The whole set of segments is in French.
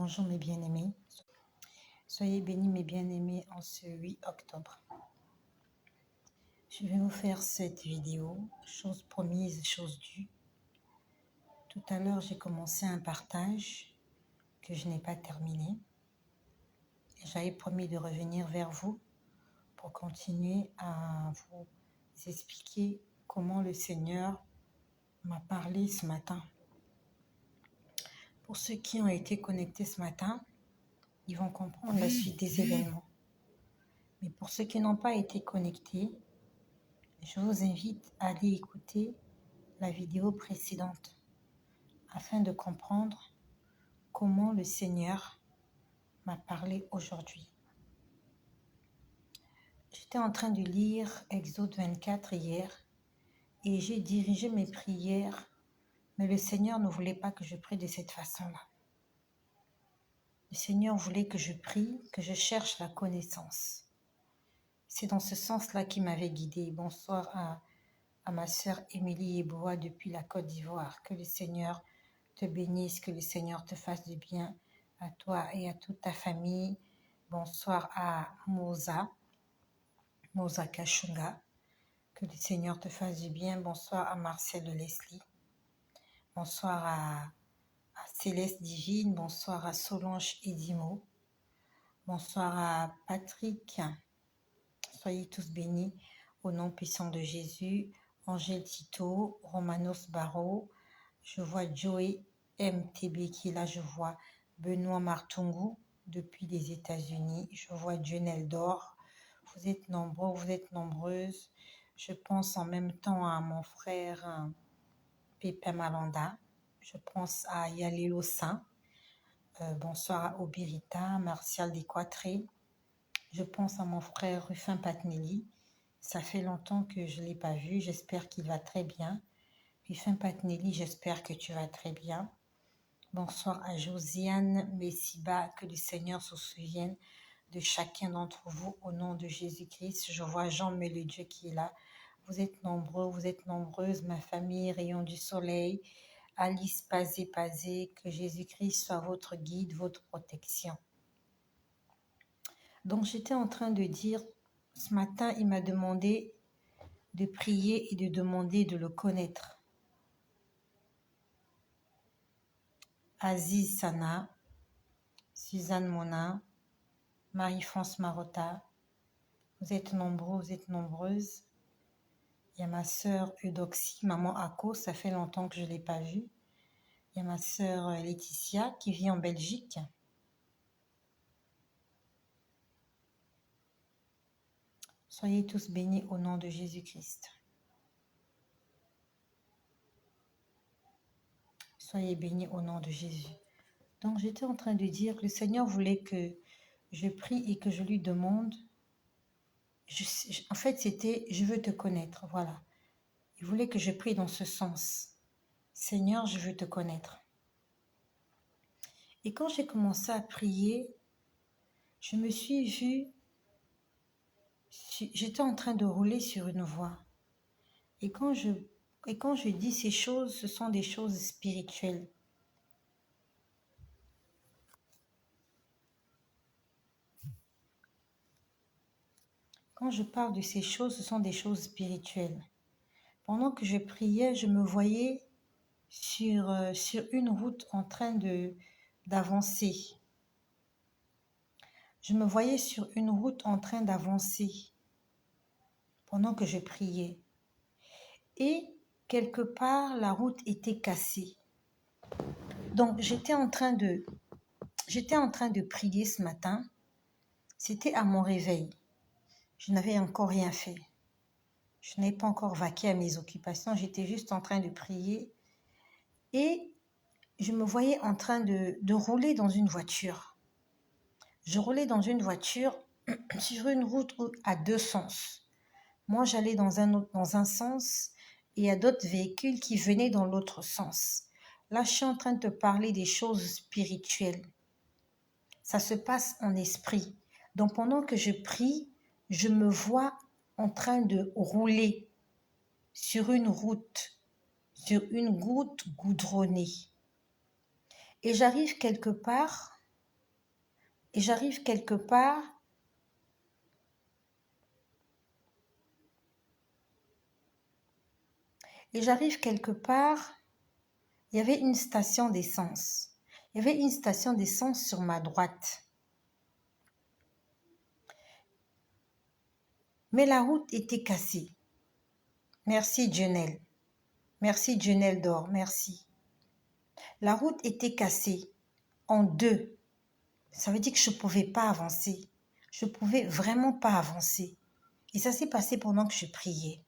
Bonjour mes bien-aimés, soyez bénis mes bien-aimés en ce 8 octobre. Je vais vous faire cette vidéo, chose promise, chose due. Tout à l'heure, j'ai commencé un partage que je n'ai pas terminé. J'avais promis de revenir vers vous pour continuer à vous expliquer comment le Seigneur m'a parlé ce matin. Pour ceux qui ont été connectés ce matin, ils vont comprendre la suite des événements. Mais pour ceux qui n'ont pas été connectés, je vous invite à aller écouter la vidéo précédente afin de comprendre comment le Seigneur m'a parlé aujourd'hui. J'étais en train de lire Exode 24 hier et j'ai dirigé mes prières, mais le Seigneur ne voulait pas que je prie de cette façon-là. Le Seigneur voulait que je prie, que je cherche la connaissance. C'est dans ce sens-là qu'il m'avait guidée. Bonsoir à ma sœur Émilie Eboa depuis la Côte d'Ivoire. Que le Seigneur te bénisse, que le Seigneur te fasse du bien à toi et à toute ta famille. Bonsoir à Moza Kachunga. Que le Seigneur te fasse du bien. Bonsoir à Marcel de Leslie. Bonsoir à Céleste Divine. Bonsoir à Solange Edimo. Bonsoir à Patrick. Soyez tous bénis au nom puissant de Jésus. Angèle Tito, Romanos Barreau. Je vois Joey MTB qui est là. Je vois Benoît Martungu depuis les États-Unis. Je vois Junel Dor. Vous êtes nombreux, vous êtes nombreuses. Je pense en même temps à mon frère Pépin Malanda. Je pense à Yalilo Saint. Bonsoir à Obirita, Martial Desquatré. Je pense à mon frère Rufin Patnelli. Ça fait longtemps que je ne l'ai pas vu. J'espère qu'il va très bien. Rufin Patnelli, j'espère que tu vas très bien. Bonsoir à Josiane Messiba. Que le Seigneur se souvienne de chacun d'entre vous au nom de Jésus-Christ. Je vois Jean Meledieu qui est là. Vous êtes nombreux, vous êtes nombreuses. Ma famille, Rayon du Soleil. Alice Pazé, que Jésus-Christ soit votre guide, votre protection. Donc j'étais en train de dire, ce matin, il m'a demandé de prier et de demander de le connaître. Aziz Sana, Suzanne Monin, Marie-France Marotta, vous êtes nombreux, vous êtes nombreuses. Il y a ma sœur Eudoxie, maman Ako, ça fait longtemps que je ne l'ai pas vue. Il y a ma sœur Laetitia qui vit en Belgique. Soyez tous bénis au nom de Jésus-Christ. Soyez bénis au nom de Jésus. Donc j'étais en train de dire que le Seigneur voulait que je prie et que je lui demande. En fait, c'était « je veux te connaître ». Voilà. Il voulait que je prie dans ce sens. Seigneur, je veux te connaître. Et quand j'ai commencé à prier, je me suis vue, j'étais en train de rouler sur une voie. Et quand je dis ces choses, ce sont des choses spirituelles. Quand je parle de ces choses, ce sont des choses spirituelles. Pendant que je priais, je me voyais sur une route en train d'avancer. Je me voyais sur une route en train d'avancer pendant que je priais. Et quelque part, la route était cassée. Donc, j'étais en train de prier ce matin. C'était à mon réveil. Je n'avais encore rien fait. Je n'avais pas encore vaqué à mes occupations. J'étais juste en train de prier. Et je me voyais en train de rouler dans une voiture. Je roulais dans une voiture sur une route à deux sens. Moi, j'allais dans un sens et il y a d'autres véhicules qui venaient dans l'autre sens. Là, je suis en train de te parler des choses spirituelles. Ça se passe en esprit. Donc, pendant que je prie, je me vois en train de rouler sur une route goudronnée. Et j'arrive quelque part et j'arrive quelque part, il y avait une station d'essence. Il y avait une station d'essence sur ma droite. Mais la route était cassée. Merci Dionel. Merci Dionel d'or, merci. La route était cassée en deux. Ça veut dire que je ne pouvais pas avancer. Je ne pouvais vraiment pas avancer. Et ça s'est passé pendant que je priais.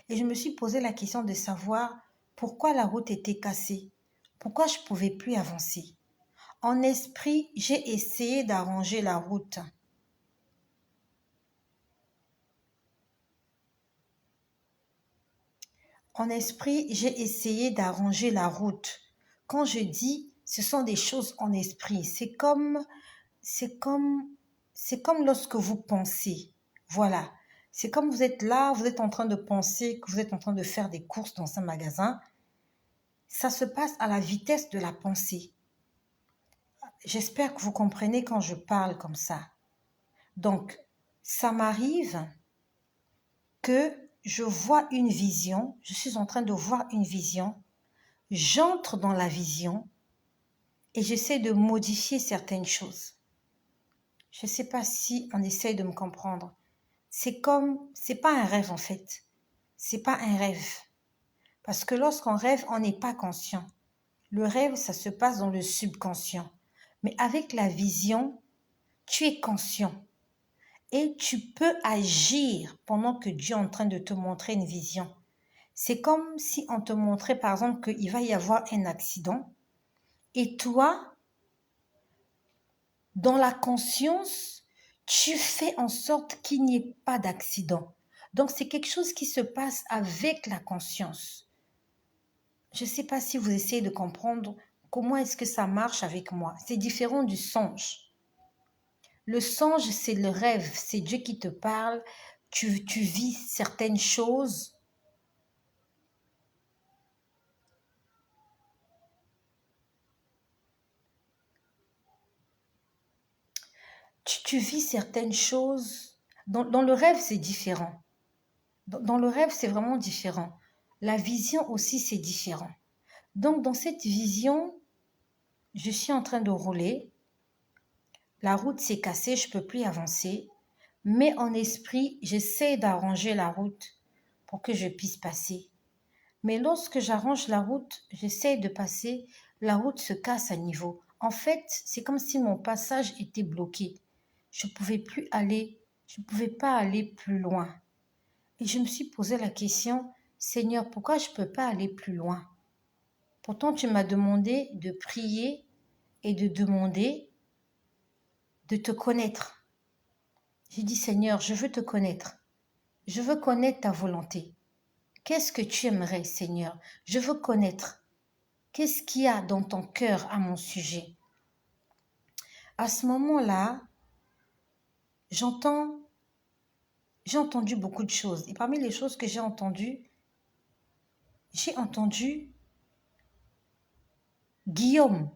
Et je me suis posé la question de savoir pourquoi la route était cassée. Pourquoi je ne pouvais plus avancer. En esprit, j'ai essayé d'arranger la route. En esprit, j'ai essayé d'arranger la route. Quand je dis, ce sont des choses en esprit. C'est comme lorsque vous pensez. Voilà. C'est comme vous êtes là, vous êtes en train de penser, que vous êtes en train de faire des courses dans un magasin. Ça se passe à la vitesse de la pensée. J'espère que vous comprenez quand je parle comme ça. Donc, ça m'arrive que je vois une vision, je suis en train de voir une vision, j'entre dans la vision et j'essaie de modifier certaines choses. Je ne sais pas si on essaie de me comprendre. C'est pas un rêve en fait. C'est pas un rêve. Parce que lorsqu'on rêve, on n'est pas conscient. Le rêve, ça se passe dans le subconscient. Mais avec la vision, tu es conscient. Et tu peux agir pendant que Dieu est en train de te montrer une vision. C'est comme si on te montrait par exemple qu'il va y avoir un accident et toi, dans la conscience, tu fais en sorte qu'il n'y ait pas d'accident. Donc c'est quelque chose qui se passe avec la conscience. Je ne sais pas si vous essayez de comprendre comment est-ce que ça marche avec moi. C'est différent du songe. Le songe, c'est le rêve, c'est Dieu qui te parle, tu vis certaines choses. Tu vis certaines choses. Dans le rêve, c'est différent. Dans le rêve, c'est vraiment différent. La vision aussi, c'est différent. Donc, dans cette vision, je suis en train de rouler. La route s'est cassée, je ne peux plus avancer. Mais en esprit, j'essaie d'arranger la route pour que je puisse passer. Mais lorsque j'arrange la route, j'essaie de passer, la route se casse à niveau. En fait, c'est comme si mon passage était bloqué. Je ne pouvais plus aller, je ne pouvais pas aller plus loin. Et je me suis posé la question, Seigneur, pourquoi je ne peux pas aller plus loin? Pourtant, tu m'as demandé de prier et de demander de te connaître. J'ai dit, Seigneur, je veux te connaître. Je veux connaître ta volonté. Qu'est-ce que tu aimerais, Seigneur? Je veux connaître. Qu'est-ce qu'il y a dans ton cœur à mon sujet? À ce moment-là, j'ai entendu beaucoup de choses. Et parmi les choses que j'ai entendu Guillaume,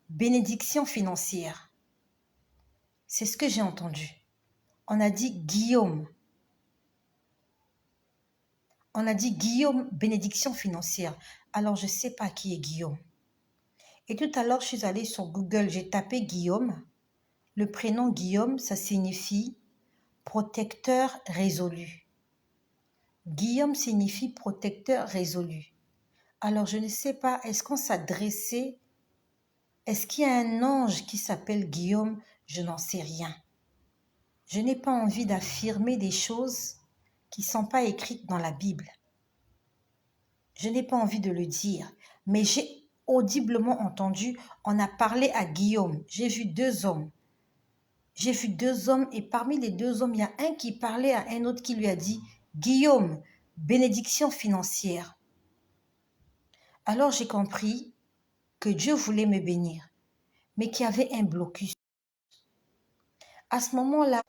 bénédiction financière. C'est ce que j'ai entendu. On a dit Guillaume. On a dit Guillaume, bénédiction financière. Alors, je ne sais pas qui est Guillaume. Et tout à l'heure, je suis allée sur Google, j'ai tapé Guillaume. Le prénom Guillaume, ça signifie protecteur résolu. Guillaume signifie protecteur résolu. Alors, je ne sais pas, est-ce qu'on s'adressait, est-ce qu'il y a un ange qui s'appelle Guillaume? Je n'en sais rien. Je n'ai pas envie d'affirmer des choses qui ne sont pas écrites dans la Bible. Je n'ai pas envie de le dire, mais j'ai audiblement entendu, on a parlé à Guillaume. J'ai vu deux hommes. Et parmi les deux hommes, il y a un qui parlait à un autre qui lui a dit « Guillaume, bénédiction financière ». Alors j'ai compris que Dieu voulait me bénir, mais qu'il y avait un blocus. À ce moment-là,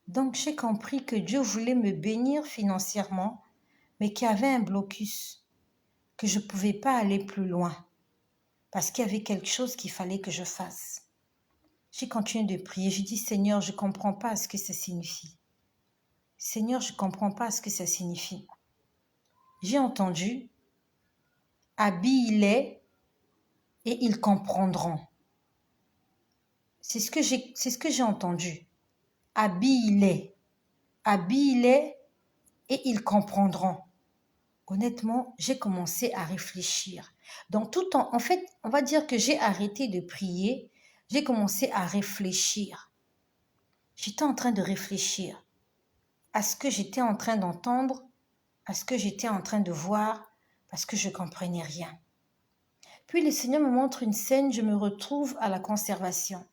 donc j'ai compris que Dieu voulait me bénir financièrement, mais qu'il y avait un blocus, que je ne pouvais pas aller plus loin. parce qu'il y avait quelque chose qu'il fallait que je fasse. J'ai continué de prier. J'ai dit, Seigneur, je ne comprends pas ce que ça signifie. Seigneur, je ne comprends pas ce que ça signifie. J'ai entendu, habille-les et ils comprendront. C'est ce que j'ai entendu. Habille-les. Habille-les et ils comprendront. Honnêtement, j'ai commencé à réfléchir. Donc tout en fait, on va dire que j'ai arrêté de prier, j'ai commencé à réfléchir. J'étais en train de réfléchir à ce que j'étais en train d'entendre, à ce que j'étais en train de voir, parce que je ne comprenais rien. Puis le Seigneur me montre une scène, je me retrouve à la conservation.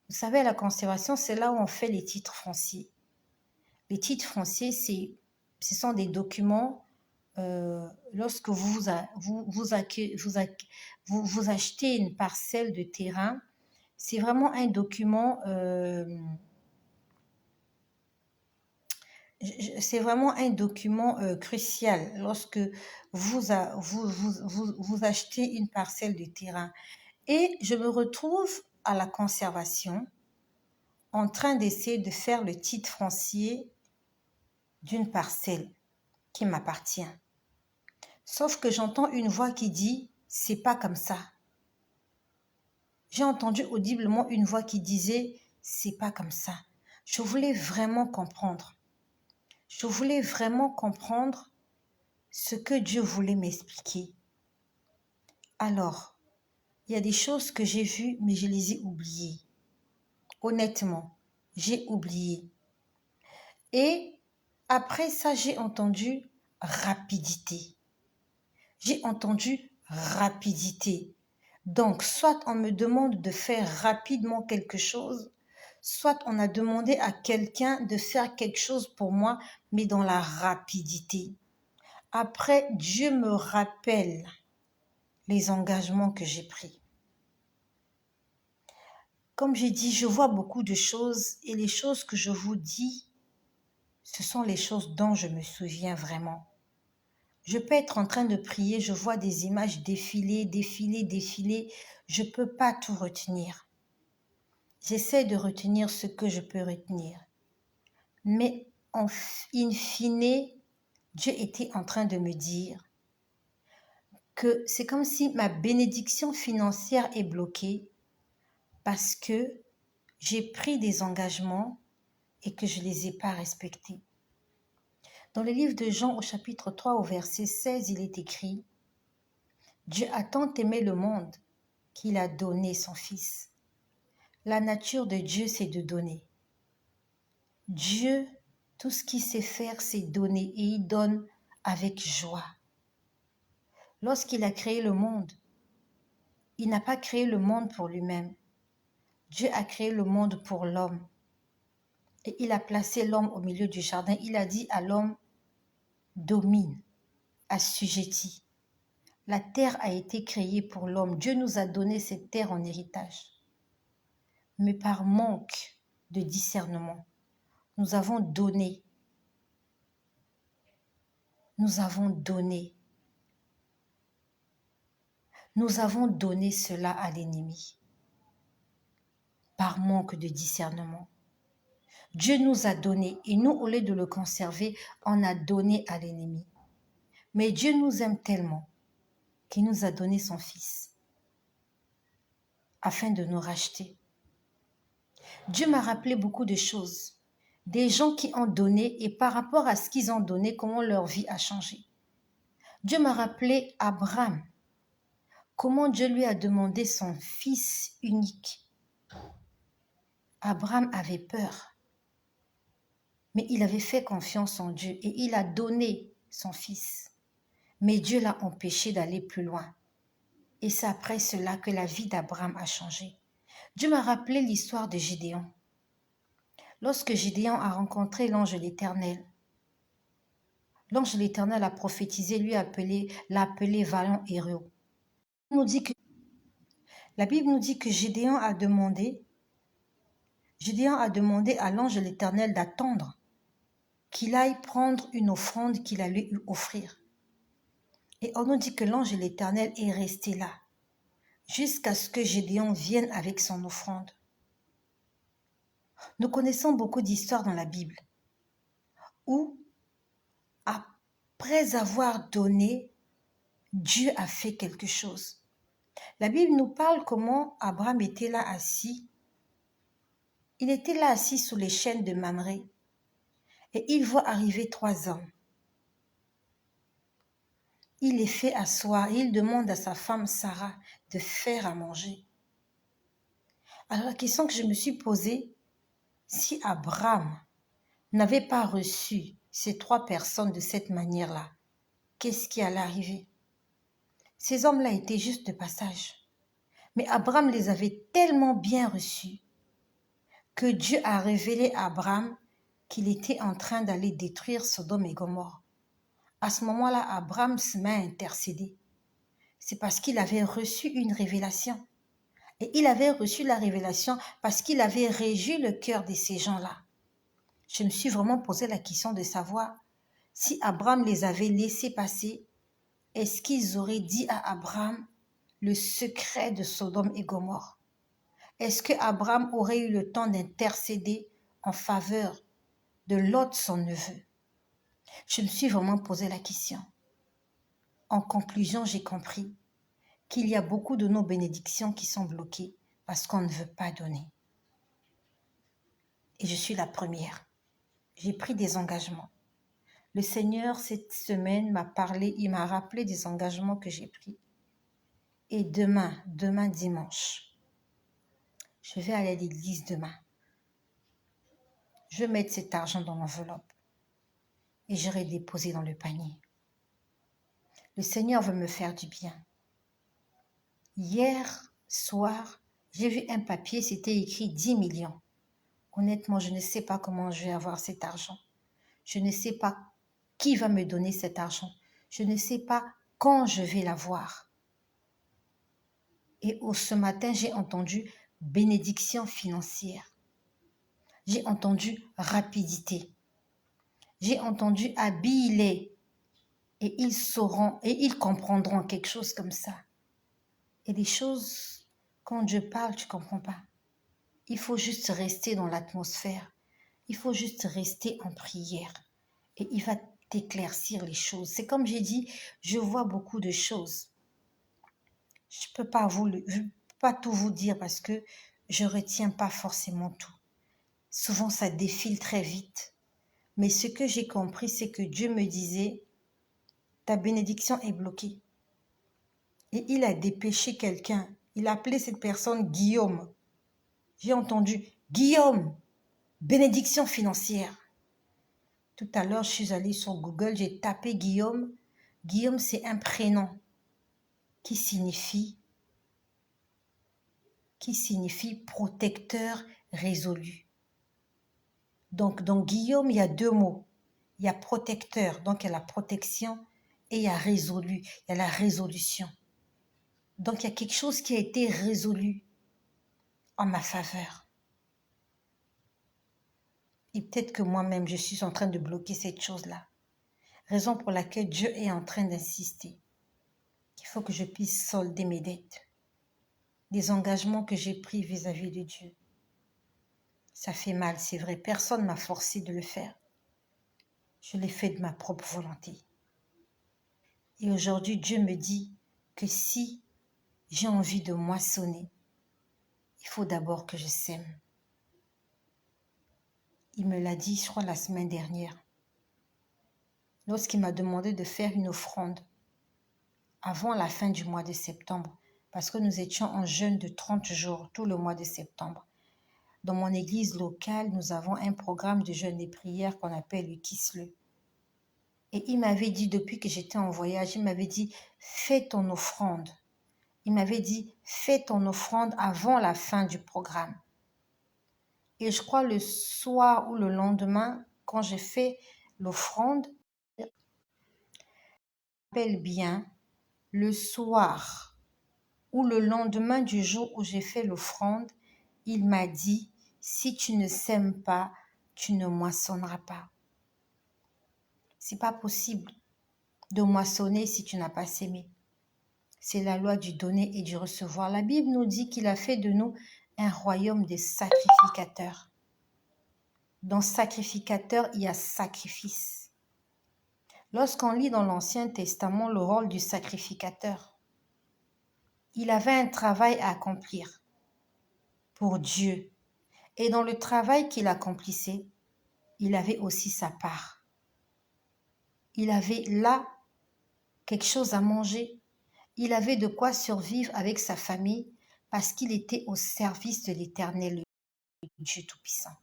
Vous savez, à la conservation, c'est là où on fait les titres fonciers. Les titres fonciers, ce sont des documents. Lorsque vous achetez une parcelle de terrain, c'est vraiment un document, crucial lorsque vous achetez une parcelle de terrain. Et je me retrouve à la conservation en train d'essayer de faire le titre foncier d'une parcelle qui m'appartient. Sauf que j'entends une voix qui dit « c'est pas comme ça ». J'ai entendu audiblement une voix qui disait « c'est pas comme ça ». Je voulais vraiment comprendre. Je voulais vraiment comprendre ce que Dieu voulait m'expliquer. Alors, il y a des choses que j'ai vues, mais je les ai oubliées. Honnêtement, j'ai oublié. Et après ça, j'ai entendu rapidité. J'ai entendu rapidité. Donc, soit on me demande de faire rapidement quelque chose, soit on a demandé à quelqu'un de faire quelque chose pour moi, mais dans la rapidité. Après, Dieu me rappelle les engagements que j'ai pris. Comme j'ai dit, je vois beaucoup de choses et les choses que je vous dis, ce sont les choses dont je me souviens vraiment. Je peux être en train de prier, je vois des images défiler, je ne peux pas tout retenir. J'essaie de retenir ce que je peux retenir. Mais in fine, Dieu était en train de me dire que c'est comme si ma bénédiction financière est bloquée parce que j'ai pris des engagements et que je ne les ai pas respectés. Dans le livre de Jean au chapitre 3 au verset 16, il est écrit « Dieu a tant aimé le monde qu'il a donné son Fils. » La nature de Dieu, c'est de donner. Dieu, tout ce qu'il sait faire, c'est donner et il donne avec joie. Lorsqu'il a créé le monde, il n'a pas créé le monde pour lui-même. Dieu a créé le monde pour l'homme. Et il a placé l'homme au milieu du jardin. Il a dit à l'homme, domine, assujettis. La terre a été créée pour l'homme. Dieu nous a donné cette terre en héritage. Mais par manque de discernement, nous avons donné. Nous avons donné. Nous avons donné cela à l'ennemi. Par manque de discernement. Dieu nous a donné et nous, au lieu de le conserver, on a donné à l'ennemi. Mais Dieu nous aime tellement qu'il nous a donné son Fils afin de nous racheter. Dieu m'a rappelé beaucoup de choses. Des gens qui ont donné et par rapport à ce qu'ils ont donné, comment leur vie a changé. Dieu m'a rappelé Abraham. Comment Dieu lui a demandé son fils unique. Abraham avait peur. Mais il avait fait confiance en Dieu et il a donné son fils. Mais Dieu l'a empêché d'aller plus loin. Et c'est après cela que la vie d'Abraham a changé. Dieu m'a rappelé l'histoire de Gédéon. Lorsque Gédéon a rencontré l'ange de l'Éternel, l'ange de l'Éternel a prophétisé, l'a appelé vaillant héros. La Bible nous dit que Gédéon a demandé à l'ange de l'Éternel d'attendre qu'il aille prendre une offrande qu'il allait lui offrir. Et on nous dit que l'ange de l'Éternel est resté là jusqu'à ce que Gédéon vienne avec son offrande. Nous connaissons beaucoup d'histoires dans la Bible où, après avoir donné, Dieu a fait quelque chose. La Bible nous parle comment Abraham était là assis. Il était là assis sous les chênes de Mamré et il voit arriver 3 hommes. Il les fait asseoir et il demande à sa femme Sarah de faire à manger. Alors la question que je me suis posée, si Abraham n'avait pas reçu ces 3 personnes de cette manière-là, qu'est-ce qui allait arriver? Ces hommes-là étaient juste de passage. Mais Abraham les avait tellement bien reçus que Dieu a révélé à Abraham qu'il était en train d'aller détruire Sodome et Gomorrhe. À ce moment-là, Abraham se met à intercéder. C'est parce qu'il avait reçu une révélation. Et il avait reçu la révélation parce qu'il avait réjoui le cœur de ces gens-là. Je me suis vraiment posé la question de savoir si Abraham les avait laissés passer, est-ce qu'ils auraient dit à Abraham le secret de Sodome et Gomorrhe? Est-ce que Abraham aurait eu le temps d'intercéder en faveur de Lot, son neveu? Je me suis vraiment posé la question. En conclusion, j'ai compris qu'il y a beaucoup de nos bénédictions qui sont bloquées parce qu'on ne veut pas donner. Et je suis la première. J'ai pris des engagements. Le Seigneur, cette semaine, m'a parlé, il m'a rappelé des engagements que j'ai pris. Et demain dimanche, je vais aller à l'église demain. Je vais mettre cet argent dans l'enveloppe et j'irai déposer dans le panier. Le Seigneur veut me faire du bien. Hier soir, j'ai vu un papier, c'était écrit 10 millions. Honnêtement, je ne sais pas comment je vais avoir cet argent. Je ne sais pas qui va me donner cet argent. Je ne sais pas quand je vais l'avoir. Et ce matin, j'ai entendu bénédiction financière. J'ai entendu rapidité. J'ai entendu habiller. Et ils sauront et ils comprendront quelque chose comme ça. Et des choses, quand je parle, tu ne comprends pas. Il faut juste rester dans l'atmosphère. Il faut juste rester en prière. Et il va t'éclaircir les choses. C'est comme j'ai dit, je vois beaucoup de choses. Je ne peux pas tout vous dire parce que je ne retiens pas forcément tout. Souvent, ça défile très vite. Mais ce que j'ai compris, c'est que Dieu me disait, ta bénédiction est bloquée. Et il a dépêché quelqu'un. Il a appelé cette personne Guillaume. J'ai entendu Guillaume, bénédiction financière. Tout à l'heure, je suis allée sur Google, j'ai tapé Guillaume. Guillaume, c'est un prénom qui signifie protecteur résolu. Donc, dans Guillaume, il y a 2 mots. Il y a protecteur, donc il y a la protection, et il y a résolu, il y a la résolution. Donc, il y a quelque chose qui a été résolu en ma faveur. Et peut-être que moi-même, je suis en train de bloquer cette chose-là. Raison pour laquelle Dieu est en train d'insister. Il faut que je puisse solder mes dettes. Des engagements que j'ai pris vis-à-vis de Dieu. Ça fait mal, c'est vrai. Personne ne m'a forcé de le faire. Je l'ai fait de ma propre volonté. Et aujourd'hui, Dieu me dit que si j'ai envie de moissonner, il faut d'abord que je sème. Il me l'a dit, je crois, la semaine dernière. Lorsqu'il m'a demandé de faire une offrande avant la fin du mois de septembre, parce que nous étions en jeûne de 30 jours tout le mois de septembre. Dans mon église locale, nous avons un programme de jeûne et prière qu'on appelle le Kisle. Et il m'avait dit, depuis que j'étais en voyage, il m'avait dit, fais ton offrande. Il m'avait dit, fais ton offrande avant la fin du programme. Et je crois le soir ou le lendemain, quand j'ai fait l'offrande, je me rappelle bien, le soir ou le lendemain du jour où j'ai fait l'offrande, il m'a dit, si tu ne sèmes pas, tu ne moissonneras pas. C'est pas possible de moissonner si tu n'as pas sémé. C'est la loi du donner et du recevoir. La Bible nous dit qu'il a fait de nous un royaume des sacrificateurs. Dans sacrificateur, il y a sacrifice. Lorsqu'on lit dans l'Ancien Testament le rôle du sacrificateur, il avait un travail à accomplir pour Dieu. Et dans le travail qu'il accomplissait, il avait aussi sa part. Il avait là quelque chose à manger. Il avait de quoi survivre avec sa famille parce qu'il était au service de l'Éternel, le Dieu Tout-Puissant.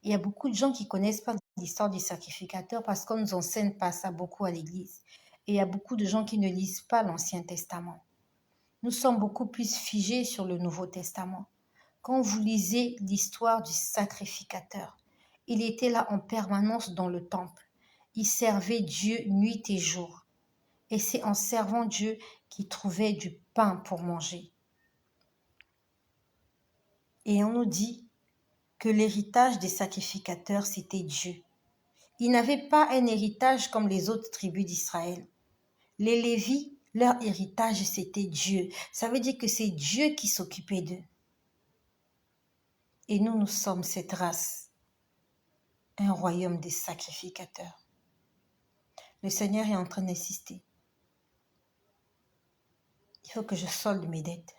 Il y a beaucoup de gens qui ne connaissent pas l'histoire du sacrificateur parce qu'on ne nous enseigne pas ça beaucoup à l'église. Et il y a beaucoup de gens qui ne lisent pas l'Ancien Testament. Nous sommes beaucoup plus figés sur le Nouveau Testament. Quand vous lisez l'histoire du sacrificateur, il était là en permanence dans le temple. Il servait Dieu nuit et jour. Et c'est en servant Dieu qu'il trouvait du pain pour manger. Et on nous dit que l'héritage des sacrificateurs, c'était Dieu. Ils n'avaient pas un héritage comme les autres tribus d'Israël. Les Lévites, leur héritage, c'était Dieu. Ça veut dire que c'est Dieu qui s'occupait d'eux. Et nous sommes cette race, un royaume des sacrificateurs. Le Seigneur est en train d'insister. Il faut que je solde mes dettes.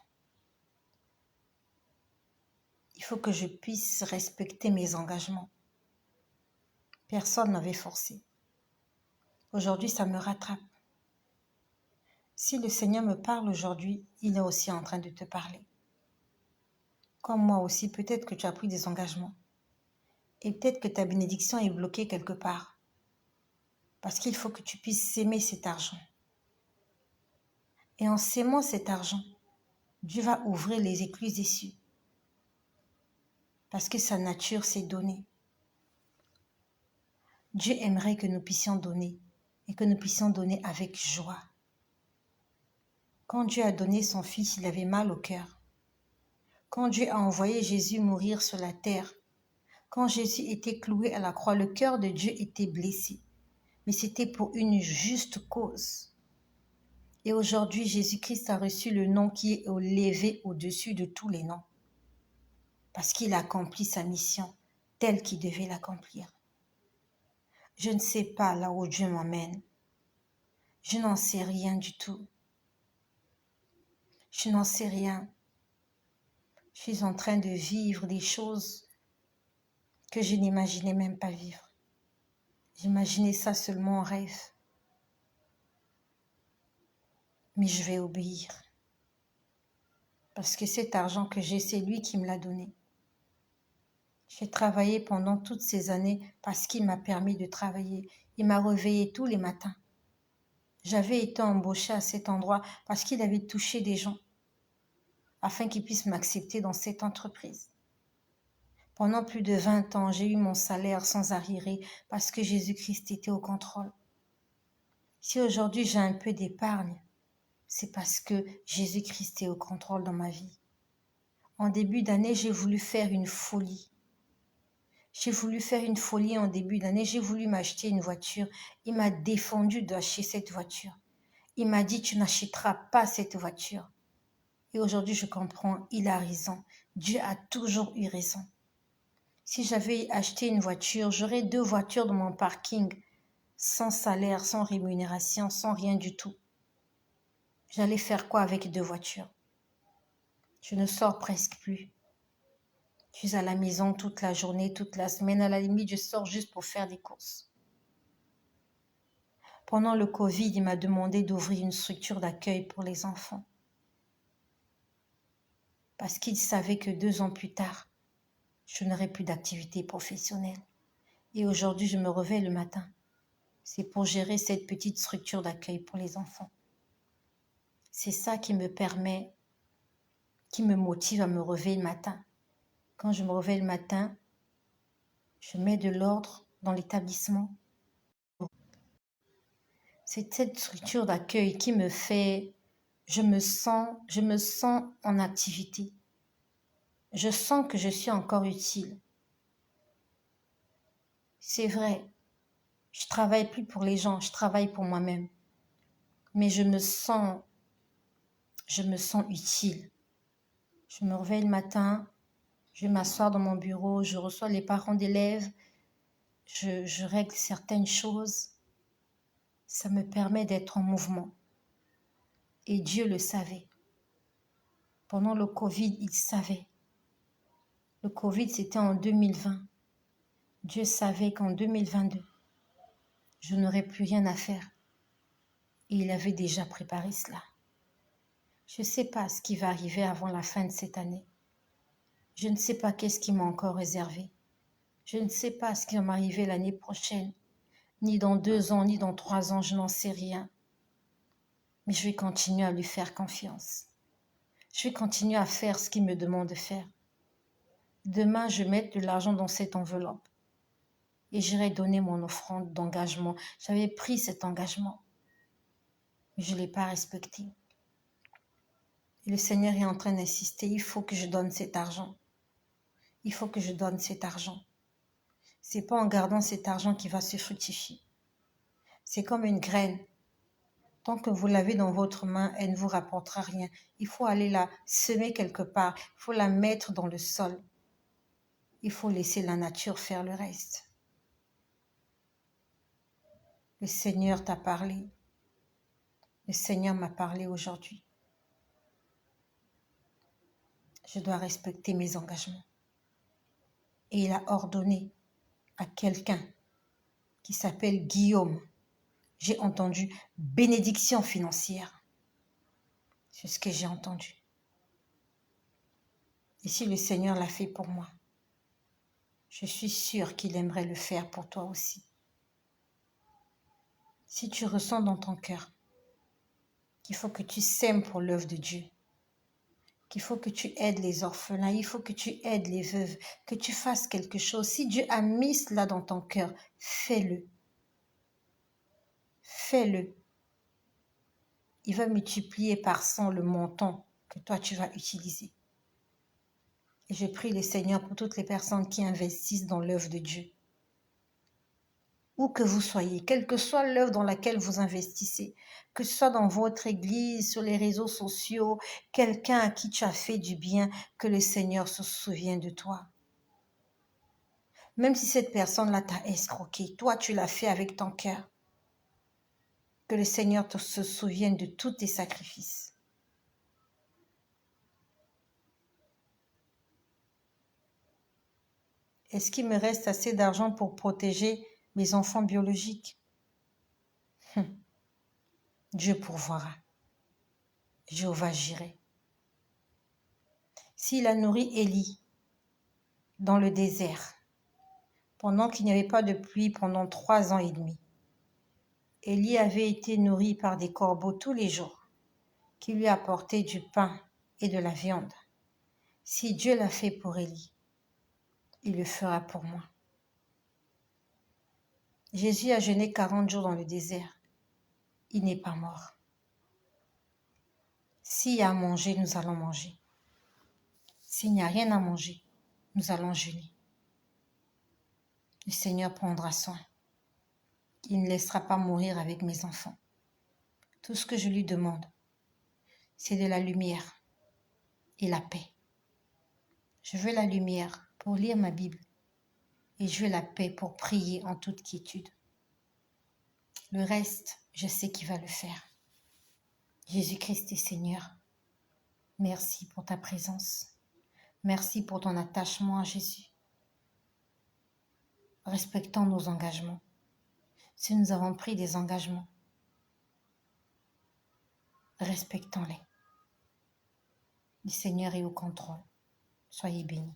Il faut que je puisse respecter mes engagements. Personne ne m'avait forcé. Aujourd'hui, ça me rattrape. Si le Seigneur me parle aujourd'hui, il est aussi en train de te parler. Comme moi aussi, peut-être que tu as pris des engagements. Et peut-être que ta bénédiction est bloquée quelque part. Parce qu'il faut que tu puisses s'aimer cet argent. Et en s'aimant cet argent, Dieu va ouvrir les écluses des cieux. Parce que sa nature s'est donnée. Dieu aimerait que nous puissions donner. Et que nous puissions donner avec joie. Quand Dieu a donné son Fils, il avait mal au cœur. Quand Dieu a envoyé Jésus mourir sur la terre, quand Jésus était cloué à la croix, le cœur de Dieu était blessé. Mais c'était pour une juste cause. Et aujourd'hui, Jésus-Christ a reçu le nom qui est élevé au-dessus de tous les noms. Parce qu'il a accompli sa mission telle qu'il devait l'accomplir. Je ne sais pas là où Dieu m'emmène. Je n'en sais rien du tout. Je n'en sais rien. Je suis en train de vivre des choses que je n'imaginais même pas vivre. J'imaginais ça seulement en rêve. Mais je vais obéir. Parce que cet argent que j'ai, c'est lui qui me l'a donné. J'ai travaillé pendant toutes ces années parce qu'il m'a permis de travailler. Il m'a réveillée tous les matins. J'avais été embauchée à cet endroit parce qu'il avait touché des gens afin qu'ils puissent m'accepter dans cette entreprise. Pendant plus de 20 ans, j'ai eu mon salaire sans arriéré parce que Jésus-Christ était au contrôle. Si aujourd'hui j'ai un peu d'épargne, c'est parce que Jésus-Christ est au contrôle dans ma vie. En début d'année, j'ai voulu faire une folie. J'ai voulu faire une folie en début d'année. J'ai voulu m'acheter une voiture. Il m'a défendu d'acheter cette voiture. Il m'a dit, tu n'achèteras pas cette voiture. Et aujourd'hui, je comprends, il a raison. Dieu a toujours eu raison. Si j'avais acheté une voiture, j'aurais 2 voitures dans mon parking, sans salaire, sans rémunération, sans rien du tout. J'allais faire quoi avec 2 voitures? Je ne sors presque plus. Je suis à la maison toute la journée, toute la semaine. À la limite, je sors juste pour faire des courses. Pendant le Covid, il m'a demandé d'ouvrir une structure d'accueil pour les enfants. Parce qu'il savait que 2 ans plus tard, je n'aurais plus d'activité professionnelle. Et aujourd'hui, je me réveille le matin. C'est pour gérer cette petite structure d'accueil pour les enfants. C'est ça qui me permet, qui me motive à me réveiller le matin. Quand je me réveille le matin, je mets de l'ordre dans l'établissement. C'est cette structure d'accueil qui me fait, je me sens en activité. Je sens que je suis encore utile. C'est vrai, je travaille plus pour les gens, je travaille pour moi-même. Mais je me sens Je me sens utile. Je me réveille le matin, je vais m'asseoir dans mon bureau, je reçois les parents d'élèves, je règle certaines choses. Ça me permet d'être en mouvement. Et Dieu le savait. Pendant le Covid, il savait. Le Covid, c'était en 2020. Dieu savait qu'en 2022, je n'aurais plus rien à faire. Et il avait déjà préparé cela. Je ne sais pas ce qui va arriver avant la fin de cette année. Je ne sais pas qu'est-ce qui m'a encore réservé. Je ne sais pas ce qui va m'arriver l'année prochaine, ni dans 2 ans, ni dans 3 ans, je n'en sais rien. Mais je vais continuer à lui faire confiance. Je vais continuer à faire ce qu'il me demande de faire. Demain, je vais mettre de l'argent dans cette enveloppe et j'irai donner mon offrande d'engagement. J'avais pris cet engagement, mais je ne l'ai pas respecté. Et le Seigneur est en train d'insister, il faut que je donne cet argent. Il faut que je donne cet argent. Ce n'est pas en gardant cet argent qui va se fructifier. C'est comme une graine. Tant que vous l'avez dans votre main, elle ne vous rapportera rien. Il faut aller la semer quelque part. Il faut la mettre dans le sol. Il faut laisser la nature faire le reste. Le Seigneur t'a parlé. Le Seigneur m'a parlé aujourd'hui. Je dois respecter mes engagements. Et il a ordonné à quelqu'un qui s'appelle Guillaume, j'ai entendu bénédiction financière. C'est ce que j'ai entendu. Et si le Seigneur l'a fait pour moi, je suis sûre qu'il aimerait le faire pour toi aussi. Si tu ressens dans ton cœur qu'il faut que tu sèmes pour l'œuvre de Dieu, qu'il faut que tu aides les orphelins, il faut que tu aides les veuves, que tu fasses quelque chose. Si Dieu a mis cela dans ton cœur, fais-le. Fais-le. Il va multiplier par 100 le montant que toi tu vas utiliser. Et je prie le Seigneur pour toutes les personnes qui investissent dans l'œuvre de Dieu. Où que vous soyez, quelle que soit l'œuvre dans laquelle vous investissez, que ce soit dans votre église, sur les réseaux sociaux, quelqu'un à qui tu as fait du bien, que le Seigneur se souvienne de toi. Même si cette personne-là t'a escroqué, toi tu l'as fait avec ton cœur. Que le Seigneur se souvienne de tous tes sacrifices. Est-ce qu'il me reste assez d'argent pour protéger mes enfants biologiques? Dieu pourvoira. Jéhovah j'irai. S'il a nourri Élie dans le désert, pendant qu'il n'y avait pas de pluie pendant 3 ans et demi, Élie avait été nourri par des corbeaux tous les jours, qui lui apportaient du pain et de la viande. Si Dieu l'a fait pour Élie, il le fera pour moi. Jésus a jeûné 40 jours dans le désert. Il n'est pas mort. S'il y a à manger, nous allons manger. S'il n'y a rien à manger, nous allons jeûner. Le Seigneur prendra soin. Il ne laissera pas mourir avec mes enfants. Tout ce que je lui demande, c'est de la lumière et la paix. Je veux la lumière pour lire ma Bible et je veux la paix pour prier en toute quiétude. Le reste, je sais qu'il va le faire. Jésus-Christ est Seigneur. Merci pour ta présence. Merci pour ton attachement à Jésus. Respectons nos engagements. Si nous avons pris des engagements, respectons-les. Le Seigneur est au contrôle. Soyez bénis.